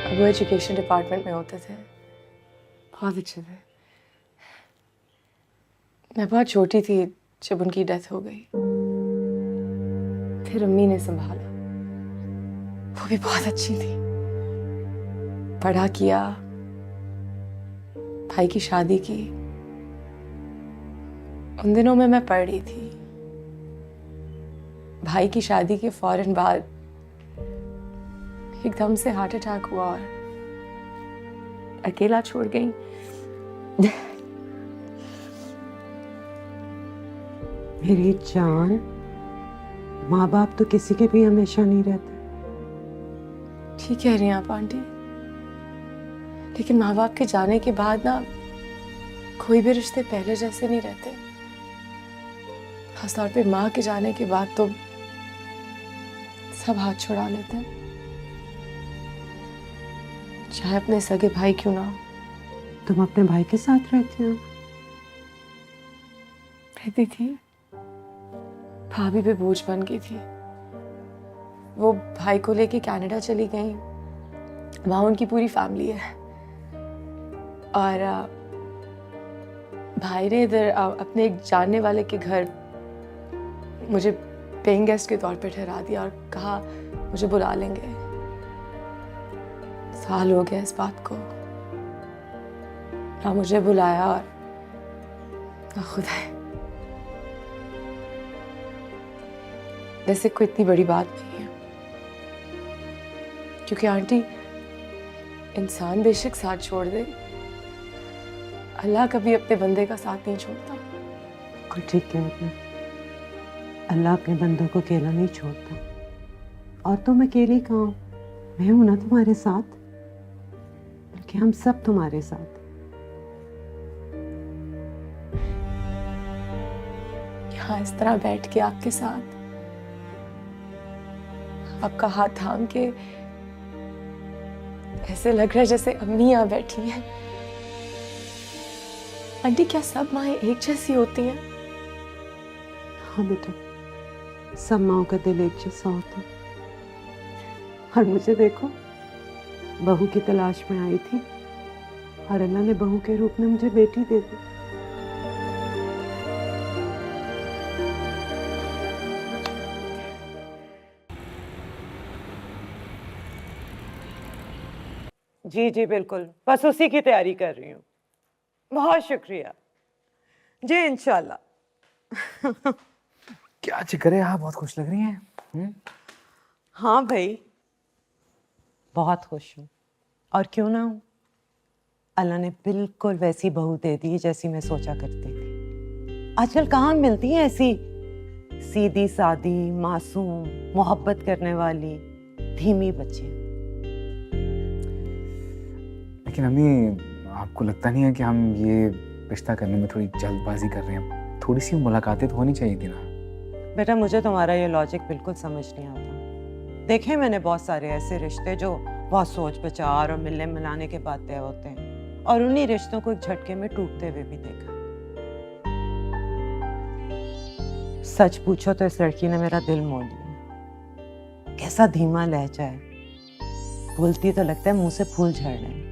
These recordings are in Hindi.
अब वो एजुकेशन डिपार्टमेंट में होते थे, बहुत अच्छे थे। मैं बहुत छोटी थी जब उनकी डेथ हो गई, फिर अम्मी ने संभाला। वो भी बहुत अच्छी थी, पढ़ा किया, भाई की शादी की। उन दिनों में मैं पढ़ रही थी। भाई की शादी के फौरन बाद एकदम से हार्ट अटैक हुआ और अकेला छोड़ गई। मेरी जान, माँ बाप तो किसी के भी हमेशा नहीं रहते। ठीक कह रही हैं आप आंटी, लेकिन माँ बाप के जाने के बाद ना कोई भी रिश्ते पहले जैसे नहीं रहते। खासतौर पे माँ के जाने के बाद तो सब हाथ छुड़ा लेते हैं, चाहे अपने सगे भाई क्यों ना हो। तुम अपने भाई के साथ रहती हो? रहती थी, भाभी पे बोझ बन गई थी। वो भाई को लेके कनाडा चली गई, वहां उनकी पूरी फैमिली है। और भाई ने इधर अपने एक जानने वाले के घर मुझे पेइंग गेस्ट के तौर पे ठहरा दिया और कहा मुझे बुला लेंगे। साल हो गया इस बात को, ना मुझे बुलाया और ना खुदा। वैसे कोई इतनी बड़ी बात नहीं है, क्योंकि आंटी इंसान बेशक साथ छोड़ दे, अल्लाह कभी अपने बंदे का साथ नहीं छोड़ता। ठीक है अपना, अल्लाह अपने बंदों को अकेला नहीं छोड़ता। और तुम अकेली कहाँ हो? मैं हूं ना तुम्हारे साथ, बल्कि हम सब तुम्हारे साथ। यहाँ इस तरह बैठ के आपके साथ, आपका हाथ थाम के, ऐसे लग रहा है जैसे अम्मी यहाँ बैठी हैं। आंटी, क्या सब माएं एक जैसी होती हैं? हाँ बेटा, सब माओ का दिल एक जैसा होता है। और मुझे देखो, बहू की तलाश में आई थी और अल्लाह ने बहू के रूप में मुझे बेटी दे दी। जी जी बिल्कुल, बस उसी की तैयारी कर रही हूँ। बहुत शुक्रिया जी, इंशाल्लाह। क्या जिक्र है, आप बहुत खुश लग रही हैं। हाँ भाई, बहुत खुश हूँ। और क्यों ना हूँ, अल्लाह ने बिल्कुल वैसी बहू दे दी जैसी मैं सोचा करती थी। आजकल कहाँ मिलती है ऐसी सीधी सादी, मासूम, मोहब्बत करने वाली धीमी बच्चियाँ। लेकिन अम्मी, आपको लगता नहीं है कि हम ये रिश्ता करने में थोड़ी जल्दबाजी कर रहे हैं? थोड़ी सी मुलाकातें तो होनी चाहिए थी ना। बेटा, मुझे तुम्हारा ये लॉजिक बिल्कुल समझ नहीं आता। देखे मैंने बहुत सारे ऐसे रिश्ते जो बहुत सोच विचार और मिलने मिलाने के बाद तय होते हैं, और उन्हीं रिश्तों को एक झटके में टूटते हुए भी देखा। सच पूछो तो इस लड़की ने मेरा दिल मोह लिया। कैसा धीमा लहजा है, बोलती तो लगता है मुंह से फूल झड़ रहे हैं।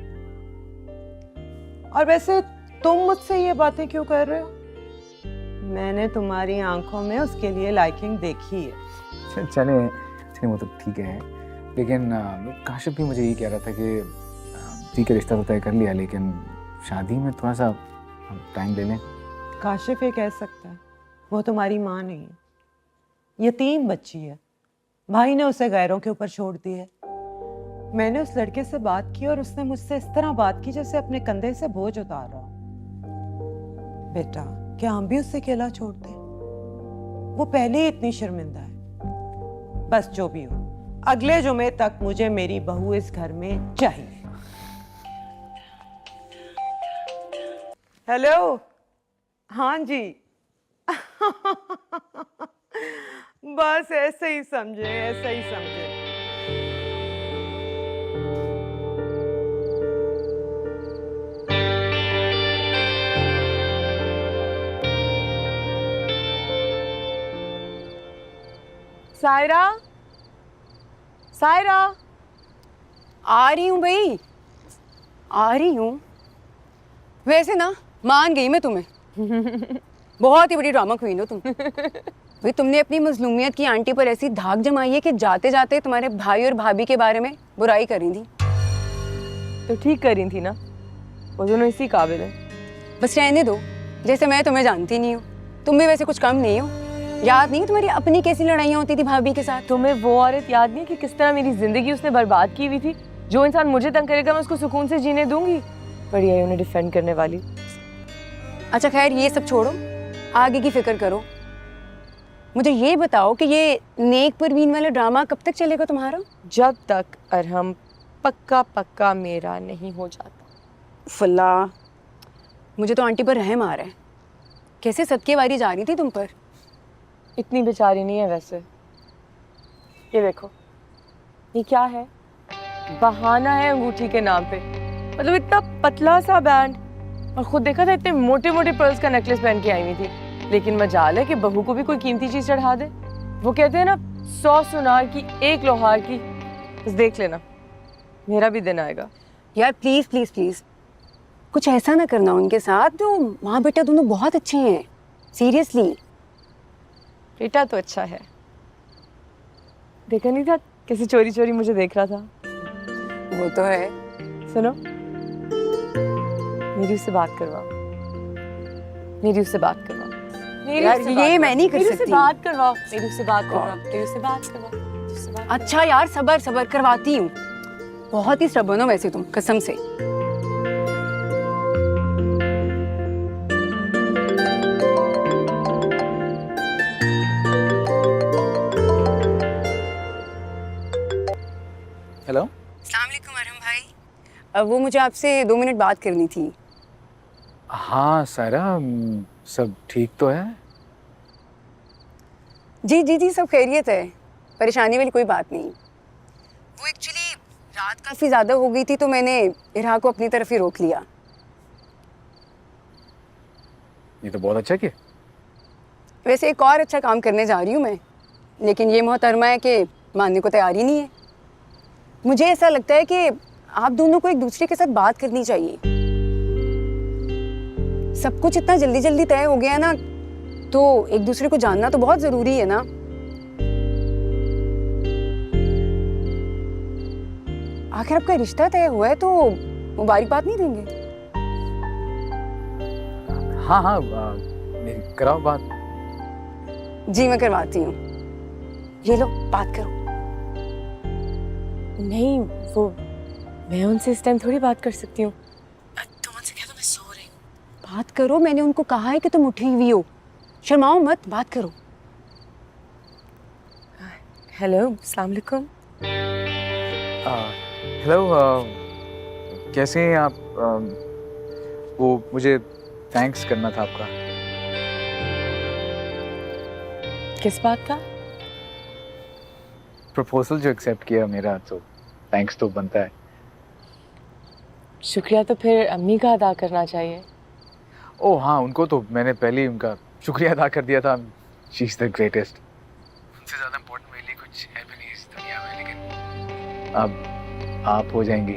और वैसे तुम मुझसे ये बातें क्यों कर रहे हो? मैंने तुम्हारी आंखों में उसके लिए लाइकिंग देखी है। चले चले, वो तो ठीक है, लेकिन काशिफ भी मुझे ये कह रहा था कि ठीक है, रिश्ता तो तय कर लिया, लेकिन शादी में थोड़ा सा टाइम ले लें। काशिफ ये कह सकता है, वो तुम्हारी माँ नहीं है, यतीम बच्ची है। भाई ने उसे गैरों के ऊपर छोड़ दी है। मैंने उस लड़के से बात की और उसने मुझसे इस तरह बात की जैसे अपने कंधे से बोझ उतार रहा हो। बेटा, क्या हम भी उससे अकेला छोड़ दें? वो पहले ही इतनी शर्मिंदा है। बस जो भी हो, अगले जुमे तक मुझे मेरी बहू इस घर में चाहिए। हेलो, हाँ जी। बस ऐसे ही समझे, ऐसे ही समझे। सायरा, सायरा, आ रही हूँ भाई, आ रही हूँ। वैसे ना मान गई मैं तुम्हें। बहुत ही बड़ी ड्रामा क्वीन हो तुम। भाई तुमने अपनी मजलूमियत की आंटी पर ऐसी धाक जमाई है कि जाते जाते तुम्हारे भाई और भाभी के बारे में बुराई करी थी। तो ठीक करी थी ना, वो दोनों इसी काबिल है। बस रहने दो, जैसे मैं तुम्हें जानती नहीं हूँ। तुम भी वैसे कुछ कम नहीं हो। याद नहीं तुम्हारी अपनी कैसी लड़ाइयाँ होती थी भाभी के साथ? तुम्हें वो औरत याद नहीं कि किस तरह मेरी जिंदगी उसने बर्बाद की हुई थी? जो इंसान मुझे तंग करेगा मैं उसको सुकून से जीने दूंगी। बढ़िया है उन्हें डिफेंड करने वाली। अच्छा खैर ये सब छोड़ो, आगे की फिक्र करो। मुझे ये बताओ कि ये नेक परवीन वाला ड्रामा कब तक चलेगा तुम्हारा? जब तक अरहम पक्का पक्का मेरा नहीं हो जाता। फुल्ला, मुझे तो आंटी पर रहम आ रहा है। कैसे सदके वारी जा रही थी तुम पर। इतनी बेचारी नहीं है वैसे। ये देखो, ये क्या है? बहाना है अंगूठी के नाम पे। मतलब इतना पतला सा बैंड, और खुद देखा था इतने मोटे मोटे पर्ल्स का नेकलेस पहन के आई हुई थी। लेकिन मजाल है कि बहू को भी कोई कीमती चीज चढ़ा दे। वो कहते हैं ना, 100 सुनार की 1 लोहार की। बस देख लेना, मेरा भी दिन आएगा। यार प्लीज प्लीज प्लीज कुछ ऐसा ना करना उनके साथ। तो माँ बेटा दोनों बहुत अच्छे हैं, सीरियसली। बेटा तो अच्छा है। देखा नहीं था कैसे चोरी चोरी मुझे देख रहा था? वो तो है। सुनो, मेरी उससे बात करवाओ। मेरी उससे बात करवाओ। मेरी यार, उससे ये बात मैं करवाओ। नहीं कर मेरी उससे सकती। बात करवाओ। मेरी उससे बात करवाओ। मेरी उससे बात करवाओ। मेरी उससे बात अच्छा यार, सबर सबर करवाती हूँ। बहुत ही स्टबर्न हो वैसे तुम, कसम से। हेलो। अस्सलाम वालेकुम अरहम भाई। अब वो मुझे आपसे 2 मिनट बात करनी थी। हाँ सायरा, सब ठीक तो है? जी जी जी, सब खैरियत है। परेशानी वाली कोई बात नहीं। वो एक्चुअली रात काफ़ी ज़्यादा हो गई थी तो मैंने इरहा को अपनी तरफ ही रोक लिया। ये तो बहुत अच्छा किया। वैसे एक और अच्छा काम करने जा रही हूँ मैं, लेकिन ये मोहतरमा है कि मानने को तैयार ही नहीं है। मुझे ऐसा लगता है कि आप दोनों को एक दूसरे के साथ बात करनी चाहिए। सब कुछ इतना जल्दी जल्दी तय हो गया ना, तो एक दूसरे को जानना तो बहुत ज़रूरी है ना। आखिर आपका रिश्ता तय हुआ है तो मुबारकबाद नहीं देंगे? हाँ हाँ, मेरी कराओ बात। जी मैं करवाती हूँ। ये लो बात करो। नहीं, वो मैं उनसे इस टाइम थोड़ी बात कर सकती हूँ। तुम उनसे कह दो मैं सो रही हूँ। बात करो, मैंने उनको कहा है कि तुम उठी हुई हो। शर्माओ मत, बात करो। हेलो, अस्सलाम वालेकुम। हेलो, कैसे हैं आप? वो मुझे थैंक्स करना था आपका। किस बात का? प्रपोजल जो एक्सेप्ट किया मेरा, तो थैंक्स तो बनता है। शुक्रिया तो फिर अम्मी का अदा करना चाहिए। ओह हाँ, उनको तो मैंने पहले ही उनका शुक्रिया अदा कर दिया था। She is the greatest. उनसे ज़्यादा इम्पोर्टेंट मेरे लिए कुछ है भी नहीं इस दुनिया में, लेकिन अब आप हो जाएंगी।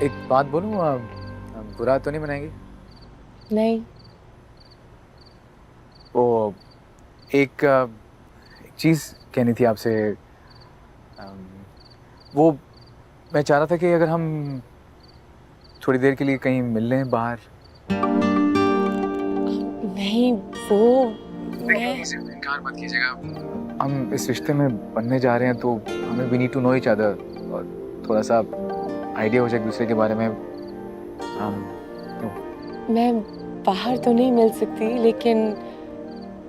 एक बात बोलूँ, बुरा तो नहीं मनाएंगी? नहीं। वो एक चीज़ कहनी थी आपसे। वो मैं चाह रहा था कि अगर हम थोड़ी देर के लिए कहीं मिल लें बाहर। नहीं, वो मैं इनकार मत कीजिएगा। हम इस रिश्ते में बनने जा रहे हैं तो हमें we need to know each other, और थोड़ा सा आइडिया हो जाए एक दूसरे के बारे में। मैं बाहर तो नहीं मिल सकती, लेकिन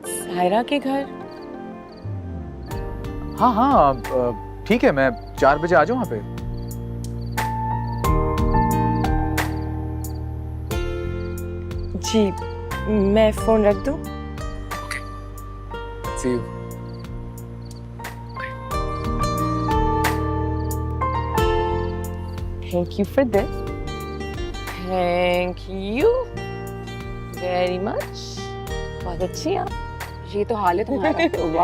सायरा के घर। हाँ हाँ, ठीक है, मैं 4 बजे आ जाऊँ वहाँ पे। जी, मैं फोन रख दूँ? See you. Thank you for this. Thank you very much. बहुत अच्छी आप। ये तो हाल है तुम्हारा। वाह।